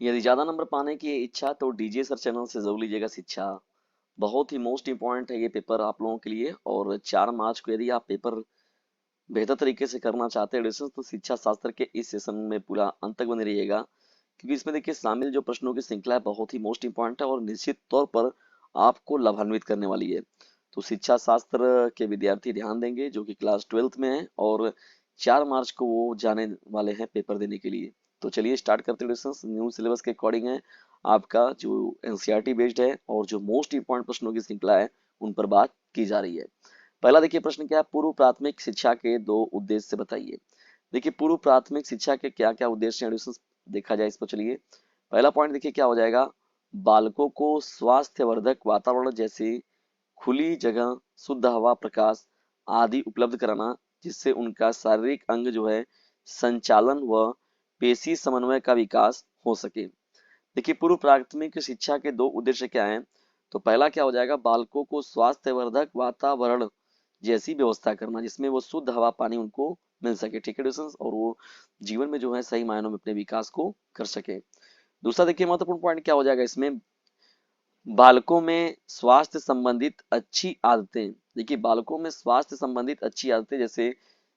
यदि ज्यादा नंबर पाने की इच्छा तो डीजे सर चैनल से जरूर लीजिएगा शिक्षा। बहुत ही मोस्ट इंपॉर्टेंट है ये पेपर आप लोगों के लिए। और 4 मार्च को यदि आप पेपर बेहतर तरीके से करना चाहते हैं एडिशन, तो शिक्षा शास्त्र के इस सेशन में पूरा अंत तक बने रहिएगा, क्योंकि इसमें देखिए शामिल जो प्रश्नों की श्रृंखला है बहुत ही मोस्ट इंपॉर्टेंट है और निश्चित तौर पर आपको लाभान्वित करने वाली है। तो शिक्षा शास्त्र के विद्यार्थी ध्यान देंगे जो कि क्लास 12th में है, और 4 मार्च को वो जाने वाले हैं पेपर देने के लिए। तो चलिए स्टार्ट करते हैं। न्यू सिलेबस के अकॉर्डिंग है आपका जो एनसीईआरटी बेस्ड है, और जो मोस्ट इंपॉर्टेंट प्रश्नों की श्रृंखला है उन पर बात की जा रही है। पहला देखिए प्रश्न क्या है, पूर्व प्राथमिक शिक्षा के 2 उद्देश्य बताइए। देखिए पूर्व प्राथमिक शिक्षा के क्या क्या उद्देश्य हैं एडिशंस, देखा जाए इस पर। चलिए पहला पॉइंट देखिए क्या हो जाएगा, बालकों को स्वास्थ्यवर्धक वातावरण जैसे खुली जगह, शुद्ध हवा, प्रकाश आदि उपलब्ध कराना, जिससे उनका शारीरिक अंग जो है संचालन व पेशी समन्वय का विकास हो सके। देखिए पूर्व प्राथमिक शिक्षा के 2 उद्देश्य क्या हैं। तो पहला क्या हो जाएगा, बालकों को स्वास्थ्यवर्धक वातावरण जैसी व्यवस्था करना जिसमें वो शुद्ध हवा पानी उनको मिल सके, ठीक है डिस्टेंस, और वो जीवन में जो है सही मायनों में अपने विकास को कर सके। दूसरा देखिए महत्वपूर्ण पॉइंट क्या हो जाएगा इसमें, बालकों में स्वास्थ्य संबंधित अच्छी आदतें। देखिए बालकों में स्वास्थ्य संबंधित अच्छी आदतें जैसे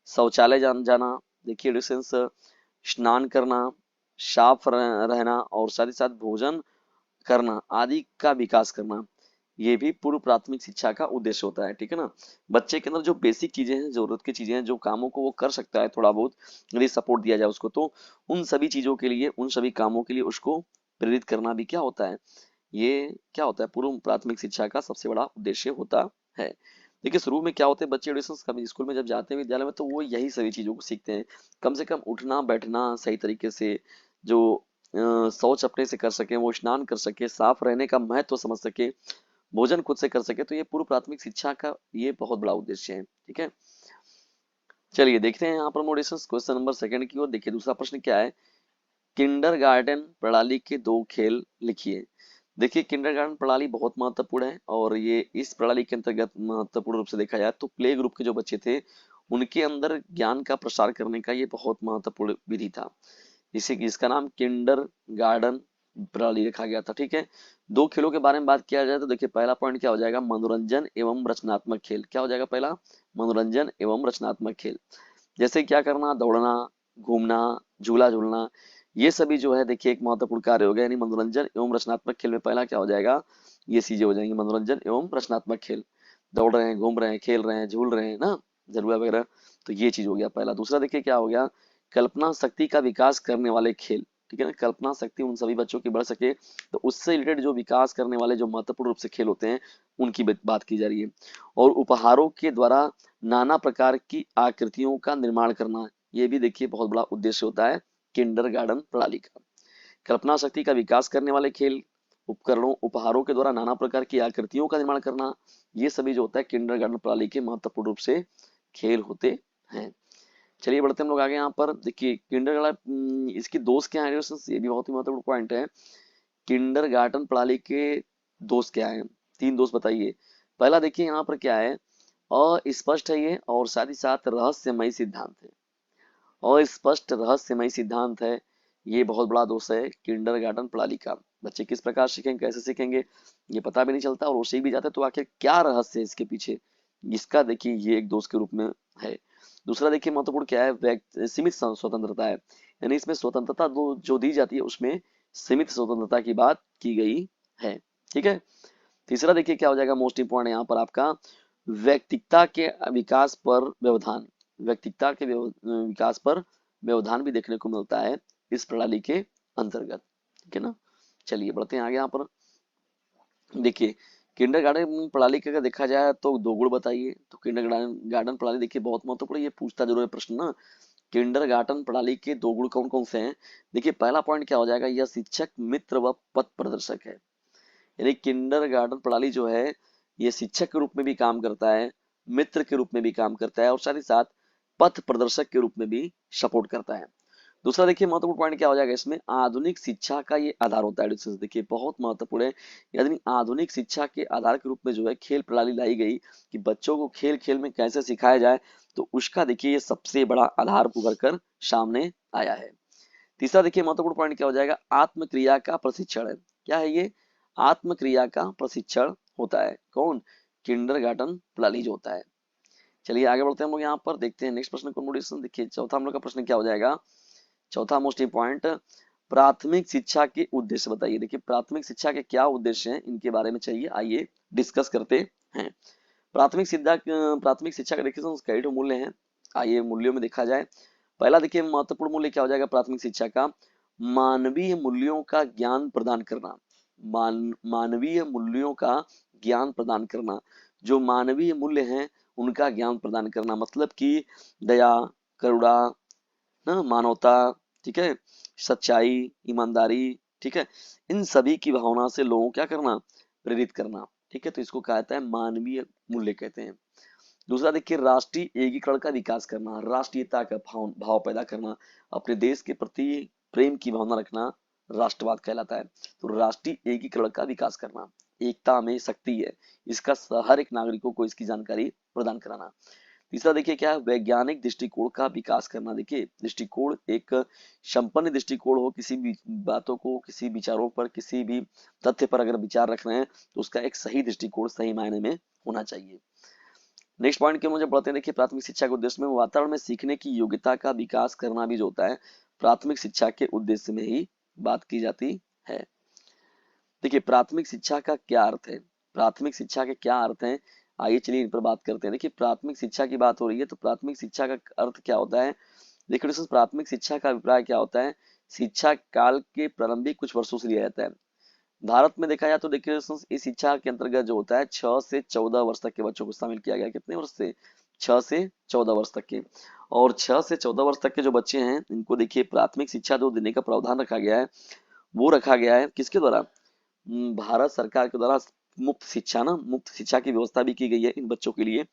शौचालय जाना, देखिए डिस्टेंस, स्नान करना, साफ रहना, और साथ ही साथ भोजन करना आदि का विकास करना, ये भी पूर्व प्राथमिक शिक्षा का उद्देश्य होता है, ठीक है ना। बच्चे के अंदर जो बेसिक चीजें हैं, जरूरत की चीजें हैं, जो कामों को वो कर सकता है थोड़ा बहुत, यदि सपोर्ट दिया जाए उसको, तो उन सभी चीजों के लिए, उन सभी कामों के लिए उसको प्रेरित करना भी क्या होता है, ये क्या होता है, पूर्व प्राथमिक शिक्षा का सबसे बड़ा उद्देश्य होता है। देखिए शुरू में क्या होते हैं बच्चे एडिशंस, कभी स्कूल में जब जाते हैं विद्यालय में, तो वो यही सभी चीजों को सीखते हैं। कम से कम उठना बैठना सही तरीके से, जो शौच अपने से कर सके, वो स्नान कर सके, साफ रहने का महत्व समझ सके, भोजन खुद से कर सके, तो ये पूर्व प्राथमिक शिक्षा का ये बहुत बड़ा उद्देश्य है, ठीक है। चलिए देखते हैं यहाँ पर मोडेशंस क्वेश्चन नंबर सेकंड की ओर। देखिए दूसरा प्रश्न क्या है, किंडरगार्टन प्रणाली के 2 खेल लिखिए। देखिए किंडरगार्टन प्रणाली बहुत महत्वपूर्ण है, और ये इस प्रणाली के अंतर्गत महत्वपूर्ण रूप से देखा जाए तो प्ले ग्रुप के जो बच्चे थे उनके अंदर ज्ञान का प्रसार करने का ये बहुत महत्वपूर्ण विधि था, जिसे कि इसका नाम किंडर गार्डन प्रणाली रखा गया था, ठीक है। 2 खेलों के बारे में बात किया जाए तो देखिए पहला पॉइंट क्या हो जाएगा, मनोरंजन एवं रचनात्मक खेल। क्या हो जाएगा पहला, मनोरंजन एवं रचनात्मक खेल। जैसे क्या करना, दौड़ना, घूमना, झूला झूलना, ये सभी जो है देखिए एक महत्वपूर्ण कार्य हो गया। यानी मनोरंजन एवं रचनात्मक खेल में पहला क्या हो जाएगा, ये चीजें हो जाएंगी, मनोरंजन एवं रचनात्मक खेल। दौड़ रहे हैं, घूम रहे हैं, खेल रहे हैं, झूल रहे हैं ना, झुलुआ वगैरह, तो ये चीज हो गया पहला। दूसरा देखिए क्या हो गया, कल्पना शक्ति का विकास करने वाले खेल, ठीक है ना। कल्पना शक्ति उन सभी बच्चों की बढ़ सके, तो उससे रिलेटेड जो विकास करने वाले जो महत्वपूर्ण रूप से खेल होते हैं उनकी बात की जा रही है। और उपहारों के द्वारा नाना प्रकार की आकृतियों का निर्माण करना, ये भी देखिए बहुत बड़ा उद्देश्य होता है किंडरगार्टन प्रणाली का। कल्पना शक्ति का विकास करने वाले खेल, उपकरणों उपहारों के द्वारा नाना प्रकार की आकृतियों का निर्माण करना, ये सभी जो होता है किंडरगार्टन प्रणाली के महत्वपूर्ण रूप से खेल होते हैं। चलिए बढ़ते हम लोग आगे। यहाँ पर देखिए किंडरगार्टन, इसकी दोष क्या है, ये भी बहुत ही महत्वपूर्ण पॉइंट है। किंडरगार्टन प्रणाली के दोष क्या है, 3 दोष बताइए। पहला देखिए यहाँ पर क्या है, अस्पष्ट है ये, और साथ ही साथ रहस्यमयी सिद्धांत है। अस्पष्ट रहस्यमयी सिद्धांत है, ये बहुत बड़ा दोष है किंडरगार्टन प्रणाली का। बच्चे किस प्रकार सीखेंगे, कैसे सीखेंगे, ये पता भी नहीं चलता, और वो सीख भी जाते हैं तो आखिर क्या रहस्य है इसके पीछे, इसका देखिए ये एक दोष के रूप में है। दूसरा देखिए महत्वपूर्ण क्या है, सीमित स्वतंत्रता है। यानी इसमें स्वतंत्रता जो दी जाती है उसमें सीमित स्वतंत्रता की बात की गई है, ठीक है। तीसरा देखिए क्या हो जाएगा, मोस्ट इंपॉर्टेंट यहाँ पर आपका व्यक्तित्व के विकास पर व्यवधान। व्यक्तित्व के विकास पर व्यवधान भी देखने को मिलता है इस प्रणाली के अंतर्गत, ठीक है ना। चलिए बढ़ते हैं आगे। यहाँ पर देखिए किंडरगार्टन प्रणाली का अगर देखा जाए तो 2 गुण बताइए। तो किंडरगार्टन गार्डन प्रणाली देखिए बहुत महत्वपूर्ण, ये पूछता जरूर है प्रश्न ना। किंडरगार्टन प्रणाली के 2 गुण कौन कौन से हैं। देखिए पहला पॉइंट क्या हो जाएगा, यह शिक्षक मित्र व पथ प्रदर्शक है। यानी किंडरगार्टन प्रणाली जो है ये शिक्षक के रूप में भी काम करता है, मित्र के रूप में भी काम करता है, और साथ ही साथ पथ प्रदर्शक के रूप में भी सपोर्ट करता है। दूसरा देखिए महत्वपूर्ण पॉइंट क्या हो जाएगा इसमें, आधुनिक शिक्षा का ये आधार होता है। देखिए बहुत महत्वपूर्ण है। यानी आधुनिक शिक्षा के आधार के रूप में जो है खेल प्रणाली लाई गई, कि बच्चों को खेल खेल में कैसे सिखाया जाए, तो उसका देखिए ये सबसे बड़ा आधार उभर कर सामने आया है। तीसरा देखिए महत्वपूर्ण पॉइंट क्या हो जाएगा, आत्मक्रिया का प्रशिक्षण है। क्या है ये, आत्मक्रिया का प्रशिक्षण होता है। कौन, किंडरगार्टन प्रणाली जो होता है। चलिए आगे बढ़ते हैं हम लोग, यहाँ पर देखते हैं नेक्स्ट प्रश्न कॉन्वोल्यूशन। देखिए चौथा हम लोग का प्रश्न क्या हो जाएगा, चौथा मोस्ट इंपॉर्टेंट, प्राथमिक शिक्षा के उद्देश्य बताइए। देखिए प्राथमिक शिक्षा के क्या उद्देश्य हैं, इनके बारे में चाहिए, आइए डिस्कस करते हैं। प्राथमिक शिक्षा का देखिए कई ठो मूल्य हैं, आइए मूल्यों में देखा जाए। पहला देखिए महत्वपूर्ण मूल्य क्या हो जाएगा प्राथमिक शिक्षा का, मानवीय मूल्यों का ज्ञान प्रदान करना। मानवीय मूल्यों का ज्ञान प्रदान करना, जो मानवीय मूल्य हैं उनका ज्ञान प्रदान करना, मतलब कि दया, करुणा, ना मानवता, ठीक है, सच्चाई, ईमानदारी, ठीक है, इन सभी की भावना से लोगों को क्या करना, प्रेरित करना, ठीक है। तो इसको कहा जाता है मानवीय मूल्य कहते हैं। दूसरा देखिए राष्ट्रीय एकीकरण का विकास करना, राष्ट्रीयता का भाव पैदा करना, अपने देश के प्रति प्रेम की भावना रखना राष्ट्रवाद कहलाता है। तो राष्ट्रीय एकीकरण का विकास करना, एकता में शक्ति है, इसका हर एक नागरिकों को इसकी जानकारी प्रदान कराना। तीसरा देखिए क्या है, वैज्ञानिक दृष्टिकोण का विकास करना। देखिए दृष्टिकोण एक संपन्न दृष्टिकोण हो, किसी भी बातों को, किसी विचारों पर, किसी भी तथ्य पर अगर विचार रख रहे हैं तो उसका एक सही दृष्टिकोण सही मायने में होना चाहिए। नेक्स्ट पॉइंट के मुझे बढ़ते हैं। देखिए प्राथमिक शिक्षा के उद्देश्य में वातावरण में सीखने की योग्यता का विकास करना भी जो होता है प्राथमिक शिक्षा के उद्देश्य में ही बात की जाती है। देखिए प्राथमिक शिक्षा का क्या अर्थ है, प्राथमिक शिक्षा के क्या अर्थ हैं, आइए चलिए इन पर बात करते हैं। देखिए प्राथमिक शिक्षा की बात हो रही है तो प्राथमिक शिक्षा का अर्थ क्या होता है। देखिए दोस्तों प्राथमिक शिक्षा का अभिप्राय क्या होता है, शिक्षा काल के प्रारंभिक कुछ वर्षों से लिया जाता है। भारत में देखा जाए तो देखिए दोस्तों इस शिक्षा के अंतर्गत जो होता है 6 से 14 वर्ष तक के बच्चों को शामिल किया गया है। कितने वर्ष से, 6 से 14 वर्ष तक के। और 6 से 14 वर्ष तक के जो बच्चे हैं इनको देखिए प्राथमिक शिक्षा जो देने का प्रावधान रखा गया है वो रखा गया है किसके द्वारा, भारत सरकार के द्वारा मुफ्त शिक्षा ना, मुफ्त शिक्षा की व्यवस्था भी की गई है इन बच्चों के लिए।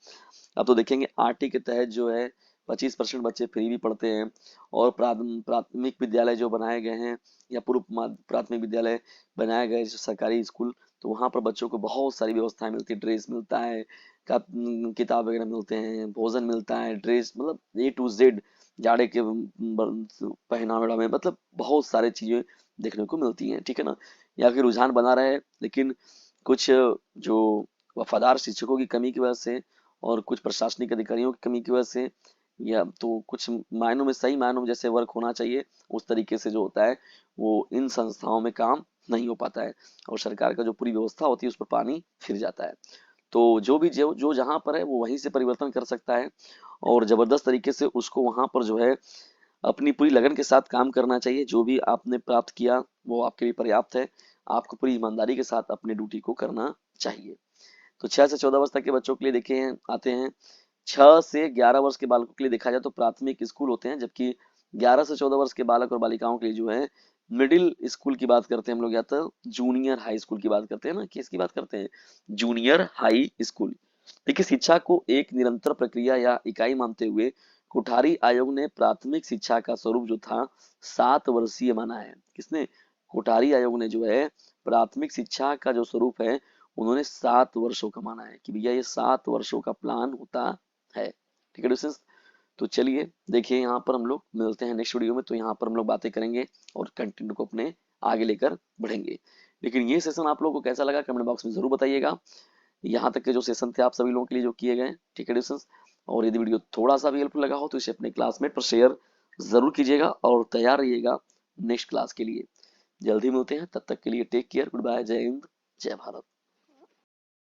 अब तो देखेंगे आरटी के तहत जो है 25% बच्चे फ्री भी पढ़ते हैं। और प्राथमिक विद्यालय जो बनाए गए हैं या पूर्व प्राथमिक विद्यालय बनाए गए जो सरकारी स्कूल, तो वहाँ पर बच्चों को बहुत सारी व्यवस्थाएं मिलती है, ड्रेस मिलता है, किताब वगैरह मिलते हैं, भोजन मिलता है, ड्रेस मतलब A to Z, जाड़े के पहनावे में, मतलब बहुत सारी चीजें देखने को मिलती हैं, ठीक है ना। या फिर रुझान बना रहे, लेकिन कुछ जो वफादार शिक्षकों की कमी की वजह से और कुछ प्रशासनिक अधिकारियों की कमी की वजह से, या तो कुछ मायनों में, सही मायनों में जैसे वर्क होना चाहिए उस तरीके से जो होता है वो इन संस्थाओं में काम नहीं हो पाता है, और सरकार का जो पूरी व्यवस्था होती है उस पर पानी फिर जाता है। तो जो भी जो जहाँ पर है वो वहीं से परिवर्तन कर सकता है, और जबरदस्त तरीके से उसको वहां पर जो है अपनी पूरी लगन के साथ काम करना चाहिए। जो भी आपने प्राप्त किया वो आपके लिए पर्याप्त है, आपको पूरी ईमानदारी के साथ अपने ड्यूटी को करना चाहिए। तो 6 से 14 वर्ष तक के बच्चों के लिए देखे हैं आते हैं, 6 से 11 वर्ष के बालकों के लिए देखा जाए तो प्राथमिक स्कूल होते हैं, जबकि 11 से 14 वर्ष के बालक और बालिकाओं के लिए जो है मिडिल स्कूल की बात करते हैं हम लोग, या तो जूनियर हाई स्कूल की बात करते हैं ना, किसकी बात करते हैं, जूनियर हाई स्कूल। देखिए शिक्षा को एक निरंतर प्रक्रिया या इकाई मानते हुए कोठारी आयोग ने प्राथमिक शिक्षा का स्वरूप जो था 7 वर्षीय माना है। किसने, कोठारी आयोग ने जो है प्राथमिक शिक्षा का जो स्वरूप है उन्होंने 7 वर्षों का माना है कि भैया ये 7 वर्षों का प्लान होता है, ठीक है दोस्तों। तो चलिए देखिए यहाँ पर हम लोग मिलते हैं नेक्स्ट वीडियो में, तो यहाँ पर हम लोग बातें करेंगे और कंटेंट को अपने आगे लेकर बढ़ेंगे। लेकिन ये सेशन आप लोगों को कैसा लगा कमेंट बॉक्स में जरूर बताइएगा। यहाँ तक के जो सेशन थे आप सभी लोगों के लिए जो किए गए, ठीक है दोस्तों। और यदि वीडियो थोड़ा सा भी हेल्पफुल लगा हो तो इसे अपने क्लासमेट पर शेयर जरूर कीजिएगा और तैयार रहिएगा नेक्स्ट क्लास के लिए। जल्दी मिलते हैं, तब तक के लिए टेक केयर, गुड बाय, जय हिंद, जय भारत।